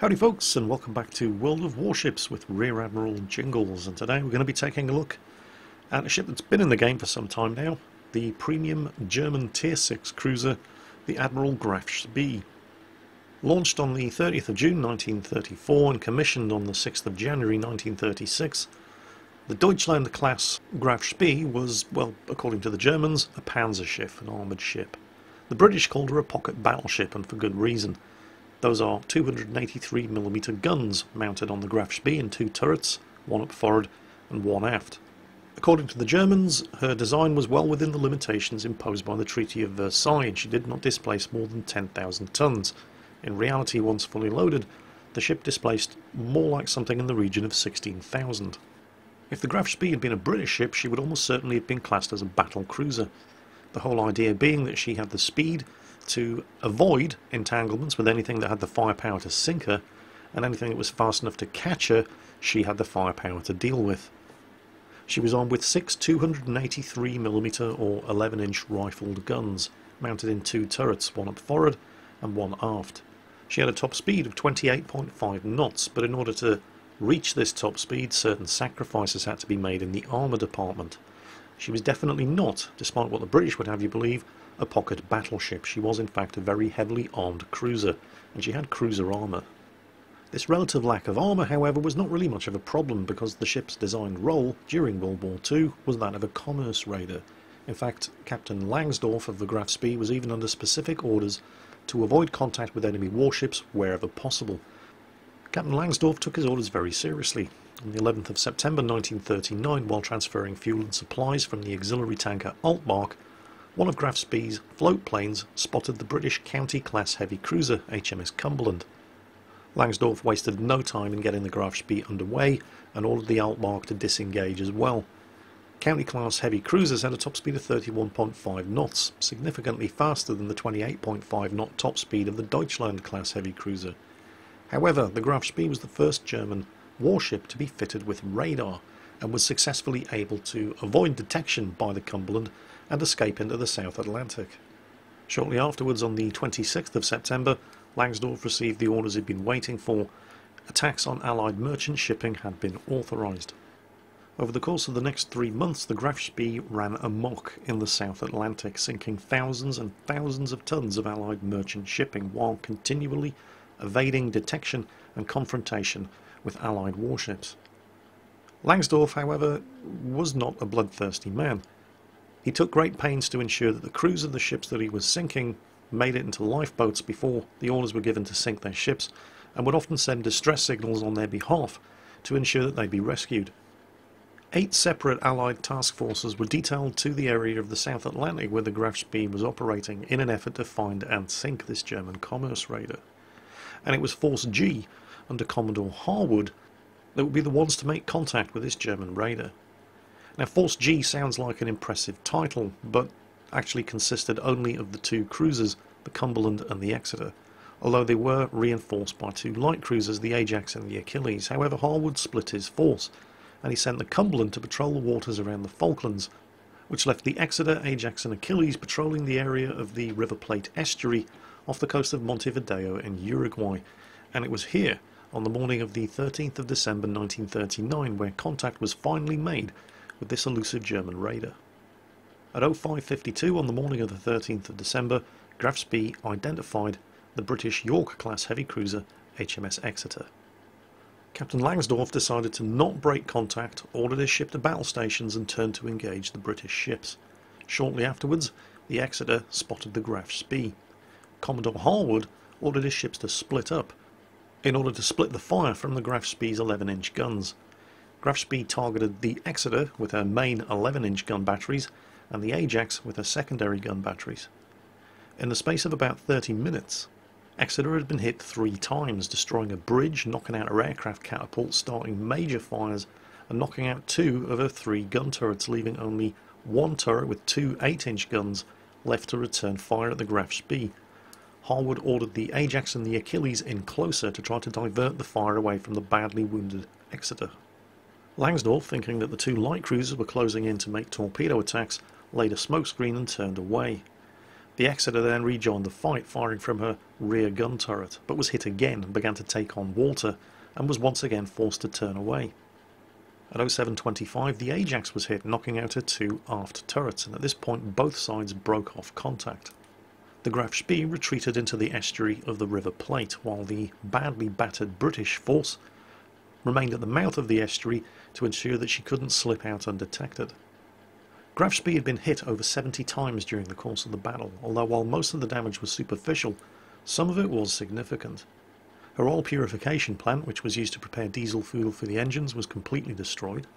Howdy folks, and welcome back to World of Warships with Rear Admiral Jingles, and today we're going to be taking a look at a ship that's been in the game for some time now, the premium German Tier 6 cruiser, the Admiral Graf Spee. Launched on the 30th of June 1934 and commissioned on the 6th of January 1936, the Deutschland class Graf Spee was, well, according to the Germans, a Panzerschiff, an armoured ship. The British called her a pocket battleship, and for good reason. Those are 283mm guns mounted on the Graf Spee in two turrets, one up forward and one aft. According to the Germans, her design was well within the limitations imposed by the Treaty of Versailles, and she did not displace more than 10,000 tons. In reality, once fully loaded, the ship displaced more like something in the region of 16,000. If the Graf Spee had been a British ship, she would almost certainly have been classed as a battle cruiser. The whole idea being that she had the speed to avoid entanglements with anything that had the firepower to sink her, and anything that was fast enough to catch her, she had the firepower to deal with. She was armed with 6 283mm or 11-inch rifled guns, mounted in two turrets, one up forward and one aft. She had a top speed of 28.5 knots, but in order to reach this top speed, certain sacrifices had to be made in the armour department. She was definitely not, despite what the British would have you believe, a pocket battleship. She was in fact a very heavily armed cruiser, and she had cruiser armour. This relative lack of armour, however, was not really much of a problem, because the ship's designed role during World War II was that of a commerce raider. In fact, Captain Langsdorff of the Graf Spee was even under specific orders to avoid contact with enemy warships wherever possible. Captain Langsdorff took his orders very seriously. On the 11th of September 1939, while transferring fuel and supplies from the auxiliary tanker Altmark, one of Graf Spee's float planes spotted the British County-class heavy cruiser HMS Cumberland. Langsdorff wasted no time in getting the Graf Spee underway and ordered the Altmark to disengage as well. County-class heavy cruisers had a top speed of 31.5 knots, significantly faster than the 28.5 knot top speed of the Deutschland-class heavy cruiser. However, the Graf Spee was the first German warship to be fitted with radar, and was successfully able to avoid detection by the Cumberland and escape into the South Atlantic. Shortly afterwards, on the 26th of September, Langsdorff received the orders he'd been waiting for. Attacks on Allied merchant shipping had been authorised. Over the course of the next 3 months, the Graf Spee ran amok in the South Atlantic, sinking thousands and thousands of tons of Allied merchant shipping, while continually evading detection and confrontation with Allied warships. Langsdorff, however, was not a bloodthirsty man. He took great pains to ensure that the crews of the ships that he was sinking made it into lifeboats before the orders were given to sink their ships, and would often send distress signals on their behalf to ensure that they be rescued. 8 separate Allied task forces were detailed to the area of the South Atlantic where the Graf Spee was operating in an effort to find and sink this German commerce raider. And it was Force G, under Commodore Harwood, that would be the ones to make contact with this German raider. Now, Force G sounds like an impressive title, but actually consisted only of the two cruisers, the Cumberland and the Exeter, although they were reinforced by 2 light cruisers, the Ajax and the Achilles. However, Harwood split his force, and he sent the Cumberland to patrol the waters around the Falklands, which left the Exeter, Ajax and Achilles patrolling the area of the River Plate estuary off the coast of Montevideo in Uruguay. And it was here, on the morning of the 13th of December 1939, where contact was finally made with this elusive German raider. At 05:52 on the morning of the 13th of December, Graf Spee identified the British York-class heavy cruiser HMS Exeter. Captain Langsdorff decided to not break contact, ordered his ship to battle stations and turned to engage the British ships. Shortly afterwards, the Exeter spotted the Graf Spee. Commodore Harwood ordered his ships to split up, in order to split the fire from the Graf Spee's 11-inch guns. Graf Spee targeted the Exeter with her main 11-inch gun batteries, and the Ajax with her secondary gun batteries. In the space of about 30 minutes, Exeter had been hit 3 times, destroying a bridge, knocking out her aircraft catapult, starting major fires, and knocking out 2 of her 3 gun turrets, leaving only 1 turret with 2 8-inch guns left to return fire at the Graf Spee. Harwood ordered the Ajax and the Achilles in closer to try to divert the fire away from the badly wounded Exeter. Langsdorff, thinking that the 2 light cruisers were closing in to make torpedo attacks, laid a smokescreen and turned away. The Exeter then rejoined the fight, firing from her rear gun turret, but was hit again and began to take on water, and was once again forced to turn away. At 07:25, the Ajax was hit, knocking out her two aft turrets, and at this point both sides broke off contact. The Graf Spee retreated into the estuary of the River Plate, while the badly battered British force remained at the mouth of the estuary to ensure that she couldn't slip out undetected. Graf Spee had been hit over 70 times during the course of the battle, although while most of the damage was superficial, some of it was significant. Her oil purification plant, which was used to prepare diesel fuel for the engines, was completely destroyed.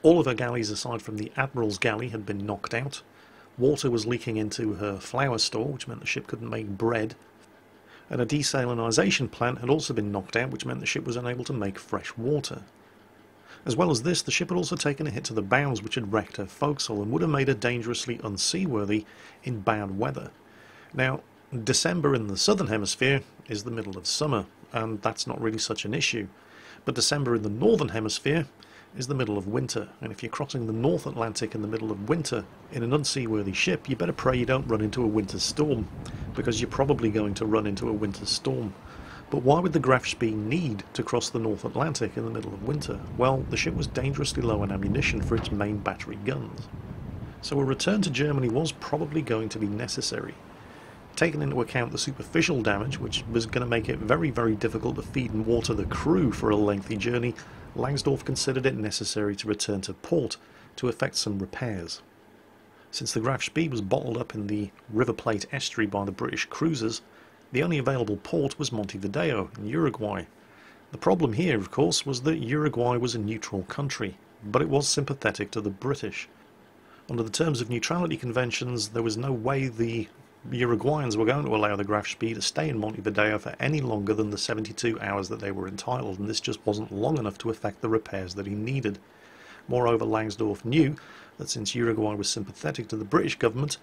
All of her galleys aside from the Admiral's galley had been knocked out. Water was leaking into her flour store, which meant the ship couldn't make bread. And a desalinization plant had also been knocked out, which meant the ship was unable to make fresh water. As well as this, the ship had also taken a hit to the bows, which had wrecked her forecastle and would have made her dangerously unseaworthy in bad weather. Now, December in the southern hemisphere is the middle of summer, and that's not really such an issue. But December in the northern hemisphere is the middle of winter, and if you're crossing the North Atlantic in the middle of winter in an unseaworthy ship, you better pray you don't run into a winter storm, because you're probably going to run into a winter storm. But why would the Graf Spee need to cross the North Atlantic in the middle of winter? Well, the ship was dangerously low on ammunition for its main battery guns. So a return to Germany was probably going to be necessary. Taking into account the superficial damage, which was going to make it very, very difficult to feed and water the crew for a lengthy journey, Langsdorff considered it necessary to return to port to effect some repairs. Since the Graf Spee was bottled up in the River Plate estuary by the British cruisers, the only available port was Montevideo in Uruguay. The problem here, of course, was that Uruguay was a neutral country, but it was sympathetic to the British. Under the terms of neutrality conventions, there was no way the Uruguayans were going to allow the Graf Spee to stay in Montevideo for any longer than the 72 hours that they were entitled, and this just wasn't long enough to effect the repairs that he needed. Moreover, Langsdorff knew that since Uruguay was sympathetic to the British government,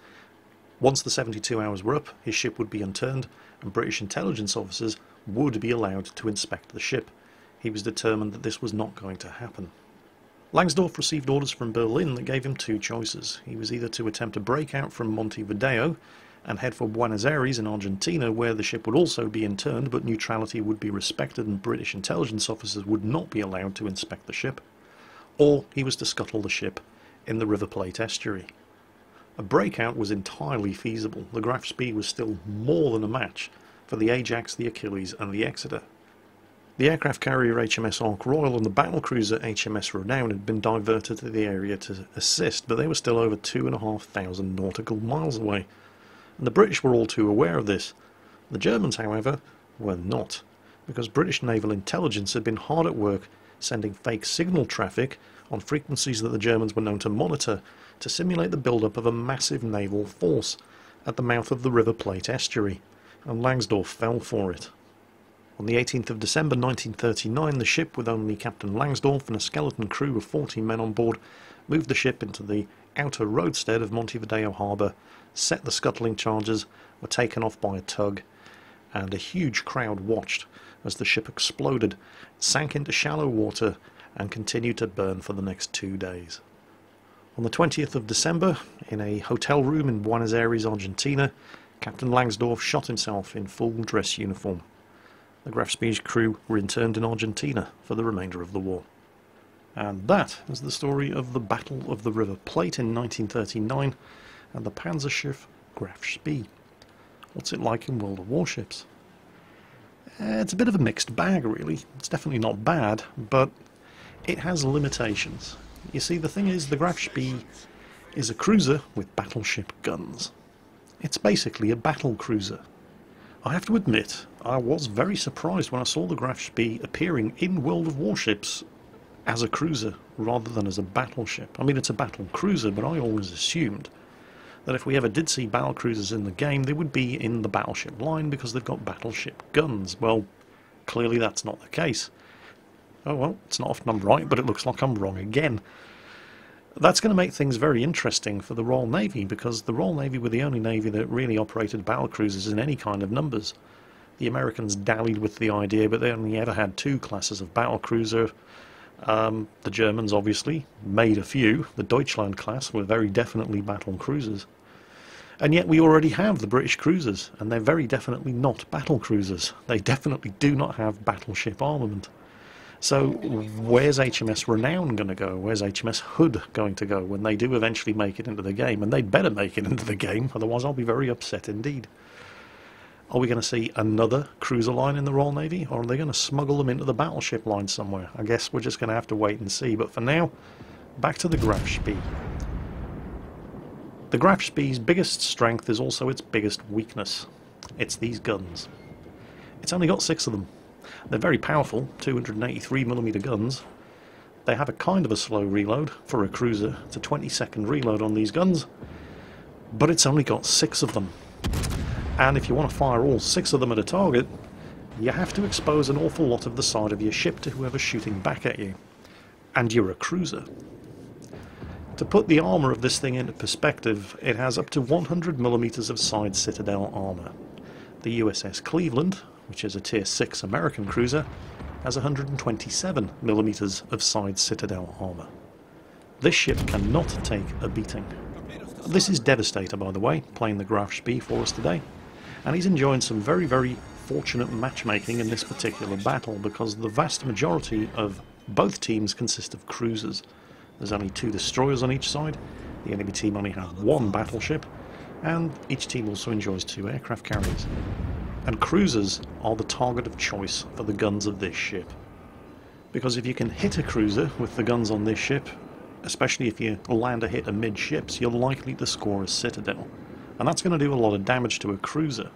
once the 72 hours were up, his ship would be unturned, and British intelligence officers would be allowed to inspect the ship. He was determined that this was not going to happen. Langsdorff received orders from Berlin that gave him two choices. He was either to attempt a breakout from Montevideo and head for Buenos Aires in Argentina, where the ship would also be interned, but neutrality would be respected and British intelligence officers would not be allowed to inspect the ship, or he was to scuttle the ship in the River Plate estuary. A breakout was entirely feasible. The Graf Spee was still more than a match for the Ajax, the Achilles and the Exeter. The aircraft carrier HMS Ark Royal and the battlecruiser HMS Renown had been diverted to the area to assist, but they were still over 2,500 nautical miles away, and the British were all too aware of this. The Germans, however, were not, because British naval intelligence had been hard at work sending fake signal traffic on frequencies that the Germans were known to monitor to simulate the build-up of a massive naval force at the mouth of the River Plate estuary, and Langsdorff fell for it. On the 18th of December 1939, the ship, with only Captain Langsdorff and a skeleton crew of 40 men on board, moved the ship into the outer roadstead of Montevideo harbour, set the scuttling charges, were taken off by a tug, and a huge crowd watched as the ship exploded, sank into shallow water, and continued to burn for the next 2 days. On the 20th of December, in a hotel room in Buenos Aires, Argentina, Captain Langsdorff shot himself in full dress uniform. The Graf Spee's crew were interned in Argentina for the remainder of the war. And that is the story of the Battle of the River Plate in 1939 and the Panzerschiff Graf Spee. What's it like in World of Warships? It's a bit of a mixed bag, really. It's definitely not bad, but it has limitations. You see, the thing is, the Graf Spee is a cruiser with battleship guns. It's basically a battle cruiser. I have to admit, I was very surprised when I saw the Graf Spee appearing in World of Warships as a cruiser rather than as a battleship. I mean, it's a battle cruiser, but I always assumed that if we ever did see battle cruisers in the game, they would be in the battleship line because they've got battleship guns. Well, clearly that's not the case. Oh well, it's not often I'm right, but it looks like I'm wrong again. That's going to make things very interesting for the Royal Navy, because the Royal Navy were the only navy that really operated battlecruisers in any kind of numbers. The Americans dallied with the idea, but they only ever had 2 classes of battlecruiser. The Germans obviously made a few. The Deutschland class were very definitely battle cruisers. And yet we already have the British cruisers, and they're very definitely not battle cruisers. They definitely do not have battleship armament. So where's HMS Renown going to go? Where's HMS Hood going to go when they do eventually make it into the game? And they'd better make it into the game, otherwise I'll be very upset indeed. Are we going to see another cruiser line in the Royal Navy, or are they going to smuggle them into the battleship line somewhere? I guess we're just going to have to wait and see. But for now, back to the Graf Spee. The Graf Spee's biggest strength is also its biggest weakness. It's these guns. It's only got 6 of them. They're very powerful, 283mm guns. They have a kind of a slow reload for a cruiser. It's a 20-second reload on these guns, but it's only got 6 of them. And if you want to fire all 6 of them at a target, you have to expose an awful lot of the side of your ship to whoever's shooting back at you. And you're a cruiser. To put the armour of this thing into perspective, it has up to 100mm of side citadel armour. The USS Cleveland, which is a Tier 6 American cruiser, has 127mm of side citadel armour. This ship cannot take a beating. This is Devastator, by the way, playing the Graf Spee for us today, and he's enjoying some very, very fortunate matchmaking in this particular battle, because the vast majority of both teams consist of cruisers. There's only 2 destroyers on each side, the enemy team only has 1 battleship, and each team also enjoys 2 aircraft carriers. And cruisers are the target of choice for the guns of this ship. Because if you can hit a cruiser with the guns on this ship, especially if you land a hit amidships, you're likely to score a citadel. And that's going to do a lot of damage to a cruiser.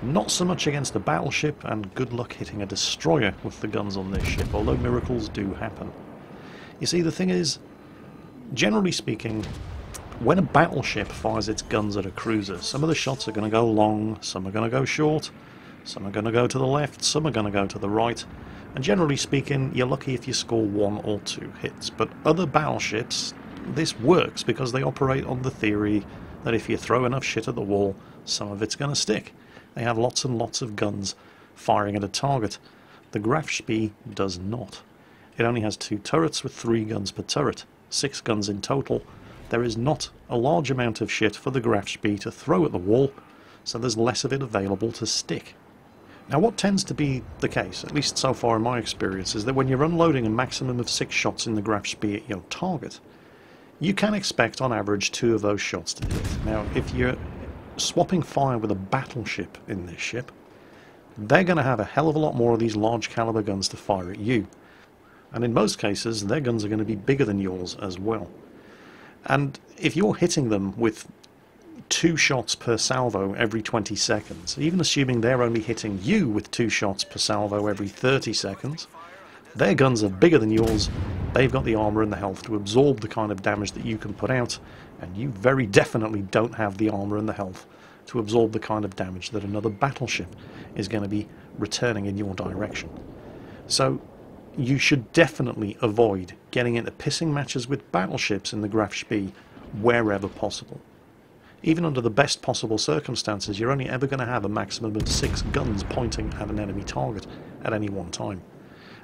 Not so much against a battleship, and good luck hitting a destroyer with the guns on this ship, although miracles do happen. You see, the thing is, generally speaking, when a battleship fires its guns at a cruiser, some of the shots are going to go long, some are going to go short, some are going to go to the left, some are going to go to the right, and generally speaking, you're lucky if you score 1 or 2 hits. But other battleships, this works because they operate on the theory that if you throw enough shit at the wall, some of it's going to stick. They have lots and lots of guns firing at a target. The Graf Spee does not. It only has 2 turrets with 3 guns per turret, 6 guns in total. There is not a large amount of shit for the Graf Spee to throw at the wall, so there's less of it available to stick. Now what tends to be the case, at least so far in my experience, is that when you're unloading a maximum of 6 shots in the Graf Spee at your target, you can expect on average 2 of those shots to hit. Now if you're swapping fire with a battleship in this ship, they're going to have a hell of a lot more of these large caliber guns to fire at you. And in most cases, their guns are going to be bigger than yours as well. And if you're hitting them with 2 shots per salvo every 20 seconds, even assuming they're only hitting you with 2 shots per salvo every 30 seconds, their guns are bigger than yours, they've got the armour and the health to absorb the kind of damage that you can put out, and you very definitely don't have the armour and the health to absorb the kind of damage that another battleship is going to be returning in your direction. So you should definitely avoid getting into pissing matches with battleships in the Graf Spee wherever possible. Even under the best possible circumstances, you're only ever going to have a maximum of 6 guns pointing at an enemy target at any one time.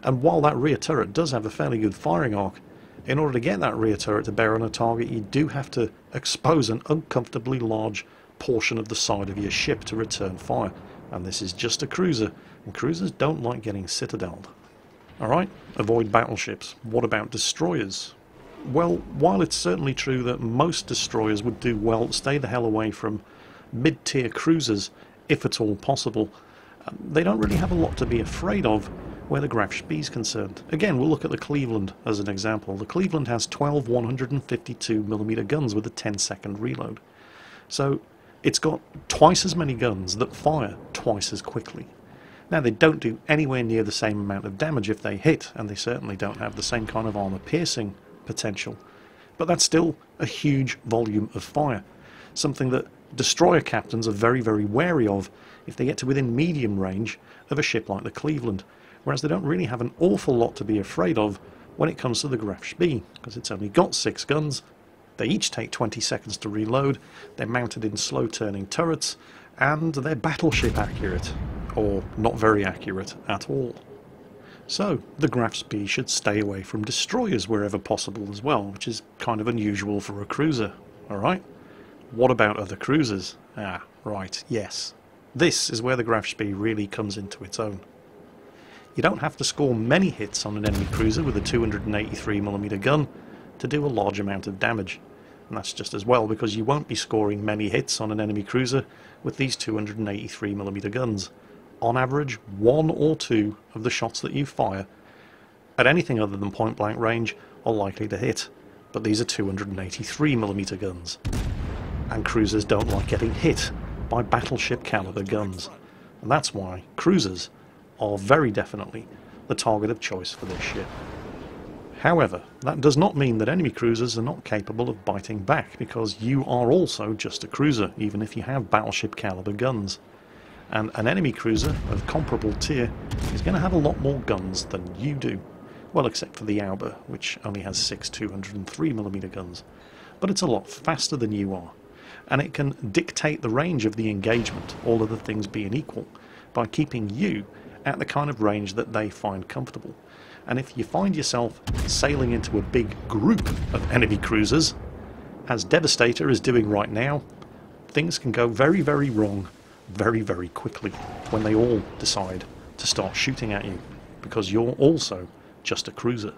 And while that rear turret does have a fairly good firing arc, in order to get that rear turret to bear on a target, you do have to expose an uncomfortably large portion of the side of your ship to return fire. And this is just a cruiser, and cruisers don't like getting citadeled. Alright, avoid battleships. What about destroyers? Well, while it's certainly true that most destroyers would do well to stay the hell away from mid-tier cruisers, if at all possible, they don't really have a lot to be afraid of where the Graf Spee is concerned. Again, we'll look at the Cleveland as an example. The Cleveland has 12 152mm guns with a 10-second reload. So it's got twice as many guns that fire twice as quickly. Now, they don't do anywhere near the same amount of damage if they hit, and they certainly don't have the same kind of armor-piercing potential. But that's still a huge volume of fire, something that destroyer captains are very, very wary of if they get to within medium range of a ship like the Cleveland, whereas they don't really have an awful lot to be afraid of when it comes to the Graf Spee, because it's only got 6 guns, they each take 20 seconds to reload, they're mounted in slow-turning turrets, and they're battleship accurate, or not very accurate at all. So the Graf Spee should stay away from destroyers wherever possible as well, which is kind of unusual for a cruiser, alright? What about other cruisers? Ah, right, yes. This is where the Graf Spee really comes into its own. You don't have to score many hits on an enemy cruiser with a 283mm gun to do a large amount of damage. And that's just as well because you won't be scoring many hits on an enemy cruiser with these 283mm guns. On average, 1 or 2 of the shots that you fire at anything other than point blank range are likely to hit. But these are 283mm guns. And cruisers don't like getting hit by battleship caliber guns. And that's why cruisers are very definitely the target of choice for this ship. However, that does not mean that enemy cruisers are not capable of biting back, because you are also just a cruiser, even if you have battleship caliber guns. And an enemy cruiser of comparable tier is going to have a lot more guns than you do. Well, except for the Auber, which only has 6 203mm guns. But it's a lot faster than you are. And it can dictate the range of the engagement, all other things being equal, by keeping you at the kind of range that they find comfortable. And if you find yourself sailing into a big group of enemy cruisers, as Devastator is doing right now, things can go very, very wrong very, very quickly when they all decide to start shooting at you, because you're also just a cruiser.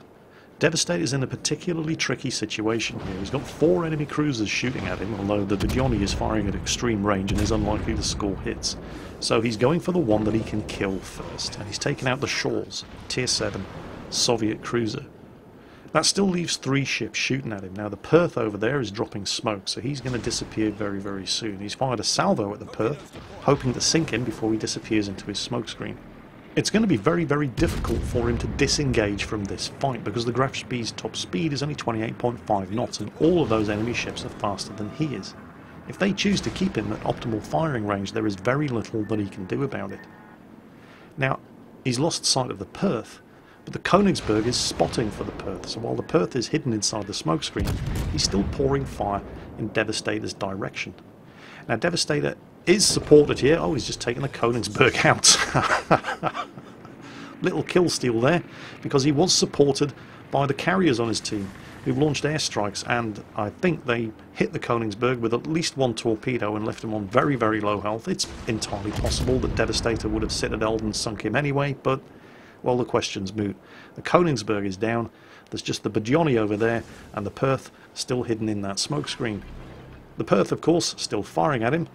Devastator's in a particularly tricky situation here. He's got 4 enemy cruisers shooting at him, although the Bedioni is firing at extreme range and is unlikely to score hits. So he's going for the one that he can kill first, and he's taken out the Shaw's Tier 7 Soviet cruiser. That still leaves 3 ships shooting at him. Now the Perth over there is dropping smoke, so he's going to disappear very, very soon. He's fired a salvo at the Perth, hoping to sink him before he disappears into his smoke screen. It's going to be very, very difficult for him to disengage from this fight, because the Graf Spee's top speed is only 28.5 knots, and all of those enemy ships are faster than he is. If they choose to keep him at optimal firing range, there is very little that he can do about it. Now, he's lost sight of the Perth, but the Königsberg is spotting for the Perth, so while the Perth is hidden inside the smokescreen, he's still pouring fire in Devastator's direction. Now, Devastator is supported here. Oh, he's just taken the Königsberg out. Little kill steal there, because he was supported by the carriers on his team, who've launched airstrikes, and I think they hit the Königsberg with at least 1 torpedo and left him on very, very low health. It's entirely possible that Devastator would have citadeled and sunk him anyway, but, well, the question's moot. The Königsberg is down, there's just the Bedioni over there, and the Perth still hidden in that smokescreen. The Perth, of course, still firing at him,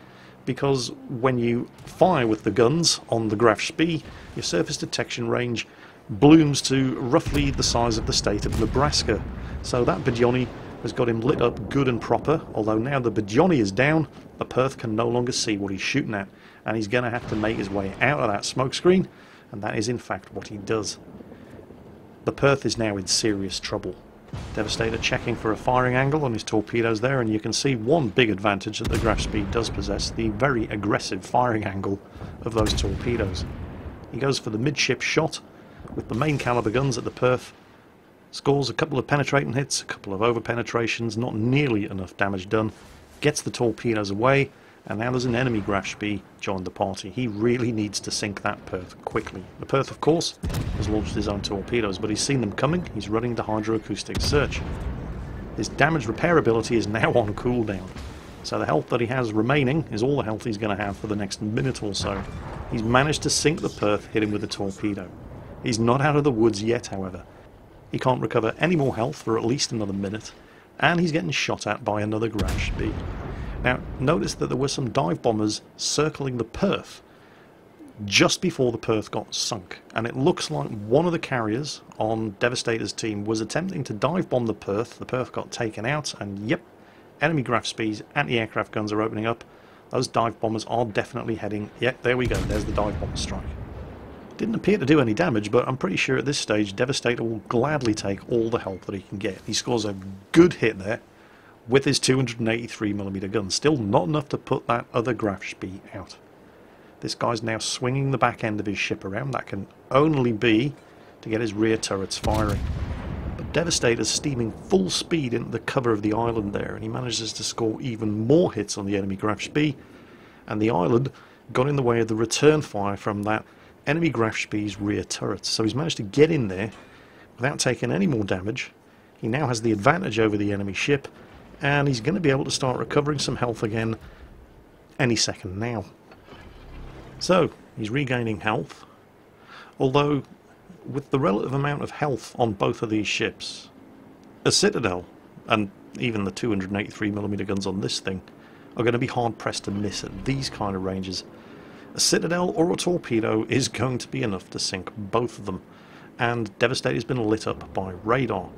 because when you fire with the guns on the Graf Spee, your surface detection range blooms to roughly the size of the state of Nebraska. So that Bedioni has got him lit up good and proper, although now the Bedioni is down, the Perth can no longer see what he's shooting at, and he's going to have to make his way out of that smokescreen, and that is in fact what he does. The Perth is now in serious trouble. Devastator checking for a firing angle on his torpedoes there, and you can see one big advantage that the Graf Spee does possess, the very aggressive firing angle of those torpedoes. He goes for the midship shot with the main caliber guns at the Perth, scores a couple of penetrating hits, a couple of over penetrations, not nearly enough damage done, gets the torpedoes away, and now there's an enemy Graf Spee joined the party. He really needs to sink that Perth quickly. The Perth, of course, has launched his own torpedoes, but he's seen them coming. He's running the hydroacoustic search. His damage repair ability is now on cooldown, so the health that he has remaining is all the health he's going to have for the next minute or so. He's managed to sink the Perth, hit him with a torpedo. He's not out of the woods yet, however. He can't recover any more health for at least another minute, and he's getting shot at by another Graf Spee. Now, notice that there were some dive bombers circling the Perth just before the Perth got sunk, and it looks like one of the carriers on Devastator's team was attempting to dive bomb the Perth. The Perth got taken out, and yep, enemy Graf Spee's anti-aircraft guns are opening up. Those dive bombers are definitely heading... Yep, there we go, there's the dive bomber strike. Didn't appear to do any damage, but I'm pretty sure at this stage Devastator will gladly take all the help that he can get. He scores a good hit there with his 283mm gun. Still not enough to put that other Graf Spee out. This guy's now swinging the back end of his ship around. That can only be to get his rear turrets firing. But Devastator's steaming full speed into the cover of the island there, and he manages to score even more hits on the enemy Graf Spee, and the island got in the way of the return fire from that enemy Graf Spee's rear turrets. So he's managed to get in there without taking any more damage. He now has the advantage over the enemy ship, and he's going to be able to start recovering some health again any second now. So, he's regaining health, although with the relative amount of health on both of these ships, a Citadel, and even the 283mm guns on this thing, are going to be hard pressed to miss at these kind of ranges. A Citadel or a torpedo is going to be enough to sink both of them, and Devastator's been lit up by radar.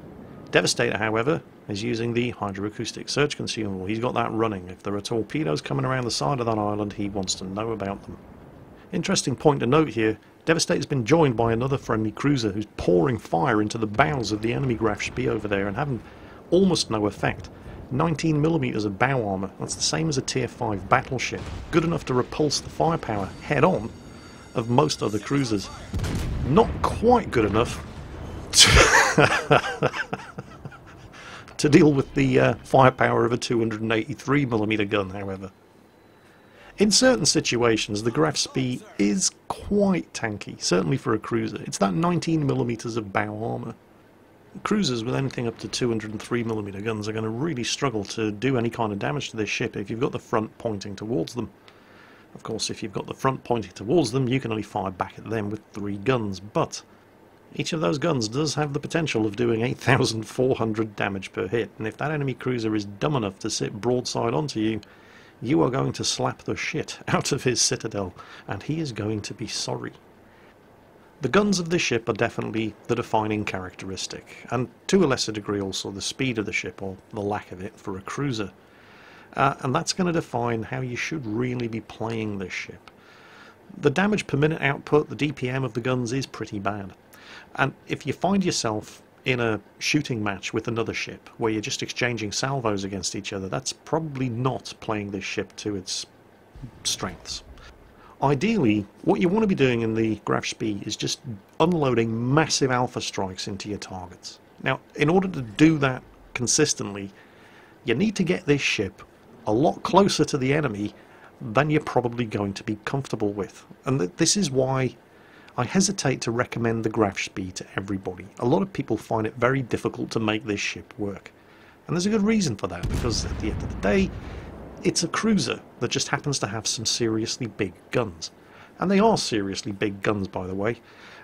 Devastator, however, is using the hydroacoustic search consumable. He's got that running. If there are torpedoes coming around the side of that island, he wants to know about them. Interesting point to note here, Devastator's been joined by another friendly cruiser who's pouring fire into the bows of the enemy Graf Spee over there and having almost no effect. 19mm of bow armour, that's the same as a tier 5 battleship, good enough to repulse the firepower head-on of most other cruisers. Not quite good enough to deal with the firepower of a 283mm gun, however. In certain situations, the Graf Spee is quite tanky, certainly for a cruiser. It's that 19mm of bow armour. Cruisers with anything up to 203mm guns are going to really struggle to do any kind of damage to this ship if you've got the front pointing towards them. Of course, if you've got the front pointing towards them, you can only fire back at them with 3 guns, but each of those guns does have the potential of doing 8,400 damage per hit, and if that enemy cruiser is dumb enough to sit broadside onto you, you are going to slap the shit out of his Citadel, and he is going to be sorry. The guns of this ship are definitely the defining characteristic, and to a lesser degree also the speed of the ship, or the lack of it, for a cruiser. And that's going to define how you should really be playing this ship. The damage per minute output, the DPM of the guns, is pretty bad. And if you find yourself in a shooting match with another ship, where you're just exchanging salvos against each other, that's probably not playing this ship to its strengths. Ideally, what you want to be doing in the Graf Spee is just unloading massive alpha strikes into your targets. Now, in order to do that consistently, you need to get this ship a lot closer to the enemy than you're probably going to be comfortable with. And this is why I hesitate to recommend the Graf Spee to everybody. A lot of people find it very difficult to make this ship work. And there's a good reason for that, because at the end of the day, it's a cruiser that just happens to have some seriously big guns. And they are seriously big guns, by the way,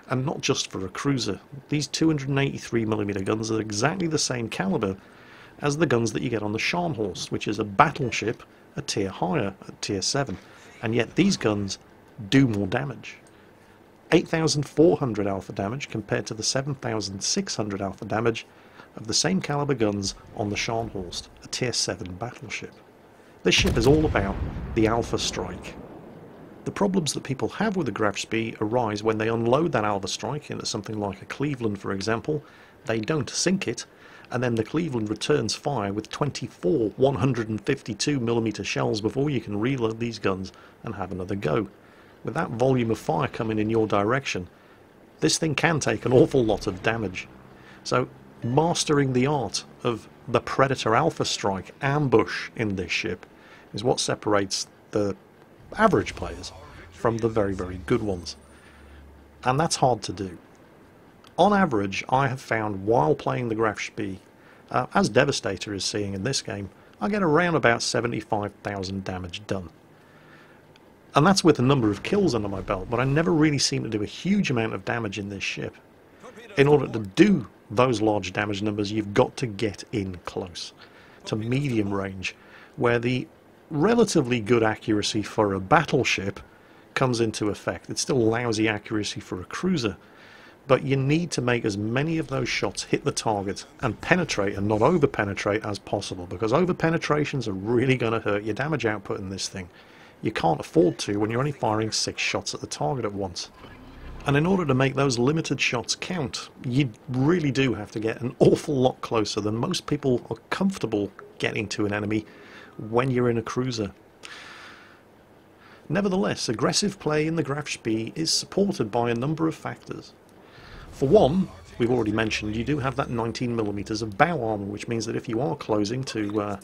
and not just for a cruiser. These 283mm guns are exactly the same caliber as the guns that you get on the Scharnhorst, which is a battleship a tier higher, at tier 7, and yet these guns do more damage. 8,400 alpha damage compared to the 7,600 alpha damage of the same caliber guns on the Scharnhorst, a tier 7 battleship. This ship is all about the alpha strike. The problems that people have with the Graf Spee arise when they unload that alpha strike into something like a Cleveland, for example. They don't sink it, and then the Cleveland returns fire with 24 152mm shells before you can reload these guns and have another go. With that volume of fire coming in your direction, this thing can take an awful lot of damage. So mastering the art of the Predator Alpha Strike ambush in this ship is what separates the average players from the very, very good ones. And that's hard to do. On average, I have found while playing the Graf Spee, as Devastator is seeing in this game, I get around about 75,000 damage done. And that's with a number of kills under my belt, but I never really seem to do a huge amount of damage in this ship. In order to do those large damage numbers, you've got to get in close to medium range, where the relatively good accuracy for a battleship comes into effect. It's still lousy accuracy for a cruiser, but you need to make as many of those shots hit the target and penetrate and not over-penetrate as possible, because over-penetrations are really going to hurt your damage output in this thing. You can't afford to when you're only firing 6 shots at the target at once. And in order to make those limited shots count, you really do have to get an awful lot closer than most people are comfortable getting to an enemy when you're in a cruiser. Nevertheless, aggressive play in the Graf Spee is supported by a number of factors. For one, we've already mentioned, you do have that 19mm of bow armour, which means that if you are closing to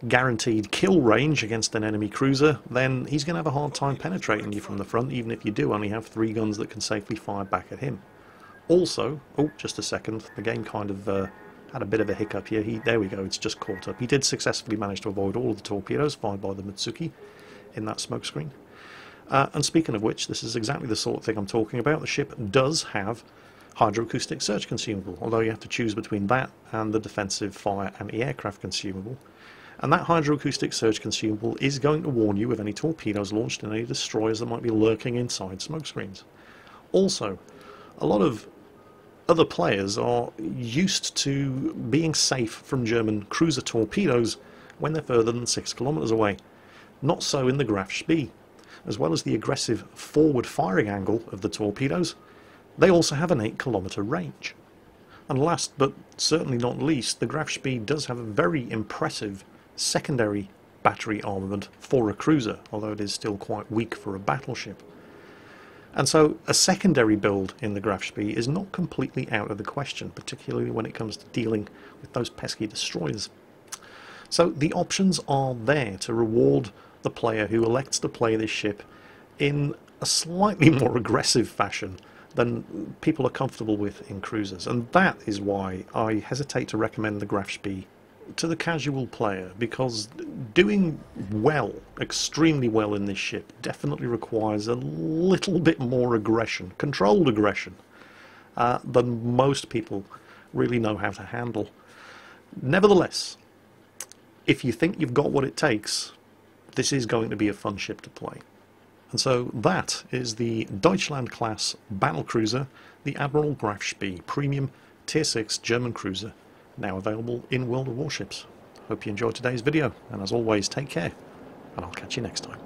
guaranteed kill range against an enemy cruiser, then he's going to have a hard time penetrating you from the front, even if you do only have 3 guns that can safely fire back at him. Also, oh, just a second, the game kind of had a bit of a hiccup here. There we go, it's just caught up. He did successfully manage to avoid all of the torpedoes fired by the Mitsuki in that smoke screen. And speaking of which, this is exactly the sort of thing I'm talking about. The ship does have hydroacoustic search consumable, although you have to choose between that and the defensive fire anti-aircraft consumable. And that hydroacoustic search consumable is going to warn you of any torpedoes launched in any destroyers that might be lurking inside smoke screens. Also, a lot of other players are used to being safe from German cruiser torpedoes when they're further than 6 kilometers away. Not so in the Graf Spee. As well as the aggressive forward firing angle of the torpedoes, they also have an 8-kilometer range. And last but certainly not least, the Graf Spee does have a very impressive secondary battery armament for a cruiser, although it is still quite weak for a battleship. And so a secondary build in the Graf Spee is not completely out of the question, particularly when it comes to dealing with those pesky destroyers. So the options are there to reward the player who elects to play this ship in a slightly more aggressive fashion than people are comfortable with in cruisers. And that is why I hesitate to recommend the Graf Spee to the casual player, because doing well, extremely well in this ship, definitely requires a little bit more aggression, controlled aggression, than most people really know how to handle. Nevertheless, if you think you've got what it takes, this is going to be a fun ship to play. And so that is the Deutschland class battlecruiser, the Admiral Graf Spee Premium Tier 6 German cruiser, now available in World of Warships. Hope you enjoyed today's video, and as always, take care, and I'll catch you next time.